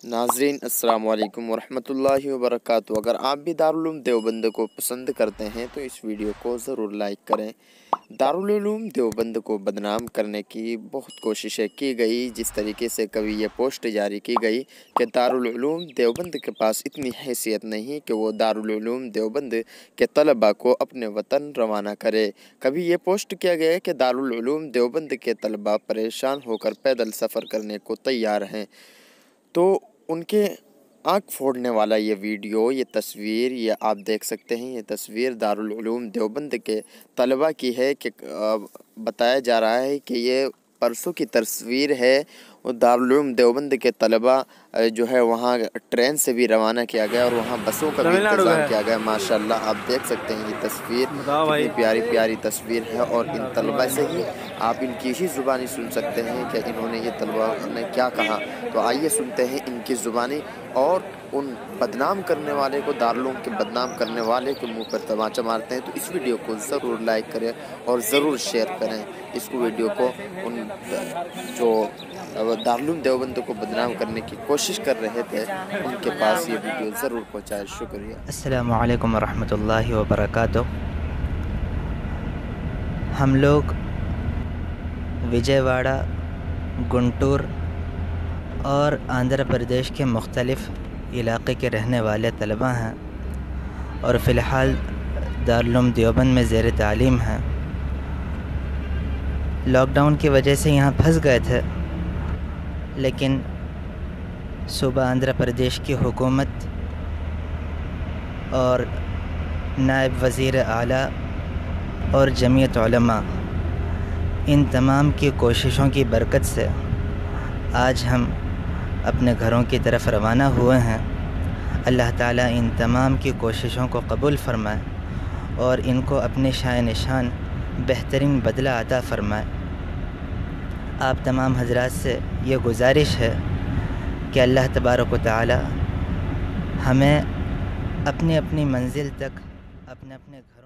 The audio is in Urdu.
ناظرین السلام علیکم ورحمۃ اللہ وبرکاتہ۔ اگر آپ بھی دارالعلوم دیوبند کو پسند کرتے ہیں تو اس ویڈیو کو ضرور لائک کریں۔ دارالعلوم دیوبند کو بدنام کرنے کی بہت کوششیں کی گئی، جس طریقے سے کبھی یہ پوسٹ جاری کی گئی کہ دارالعلوم دیوبند کے پاس اتنی حیثیت نہیں کہ وہ دارالعلوم دیوبند کے طلباء کو اپنے وطن روانہ کرے۔ کبھی یہ پوسٹ کیا گیا کہ دارالعلوم دیوبند کے طلباء پریشان ہو کر پیدل سفر کرنے کو تیار ہیں، تو ان کے آنکھ پھوڑنے والا یہ ویڈیو، یہ تصویر، یہ آپ دیکھ سکتے ہیں، یہ تصویر دارالعلوم دیوبند کے طلباء کی ہے کہ بتایا جا رہا ہے کہ یہ پرسوں کی تصویر ہے۔ دارالعلوم دیوبند کے طلباء جو ہے وہاں ٹرین سے بھی روانہ کیا گیا اور وہاں بسوں کا بھی انتظام کیا گیا۔ ماشاءاللہ آپ دیکھ سکتے ہیں یہ تصویر کتنی پیاری پیاری تصویر ہے، اور ان طلباء سے ہی آپ ان کی ہی زبانی سن سکتے ہیں کہ انہوں نے یہ طلباء نے کیا کہا۔ تو آئیے سنتے ہیں ان کی زبانی، اور ان بدنام کرنے والے کو، دارالعلوم کے بدنام کرنے والے کے منہ پر تماچا مارتے ہیں۔ تو اس ویڈیو کو ضرور لائک کریں اور ضرور شیئر کریں اس کو، ویڈیو کو۔ ان جو دارالعلوم دیوبند کو بدنام کرنے کی کوشش کر رہے تھے ان کے پاس یہ ویڈیو ضرور پہنچائے۔ شکریہ۔ السلام علیکم ورحمۃ اللہ وبرکاتہ۔ ہم لوگ وجے واڑہ، گنٹور اور آندھرا پردیش کے مختلف علاقے کے رہنے والے طلباء ہیں، اور فی الحال دارالعلوم دیوبند میں زیر تعلیم ہیں۔ لاک ڈاؤن کی وجہ سے یہاں پھنس گئے تھے، لیکن صوبہ آندھرا پردیش کی حکومت اور نائب وزیر اعلیٰ اور جمعیت علماء، ان تمام کی کوششوں کی برکت سے آج ہم اپنے گھروں کی طرف روانہ ہوئے ہیں۔ اللہ تعالیٰ ان تمام کی کوششوں کو قبول فرمائے اور ان کو اپنے شان نشان بہترین بدلہ عطا فرمائے۔ آپ تمام حضرات سے یہ گزارش ہے کہ اللہ تبارک و تعالیٰ ہمیں اپنی اپنی منزل تک، اپنے اپنے گھروں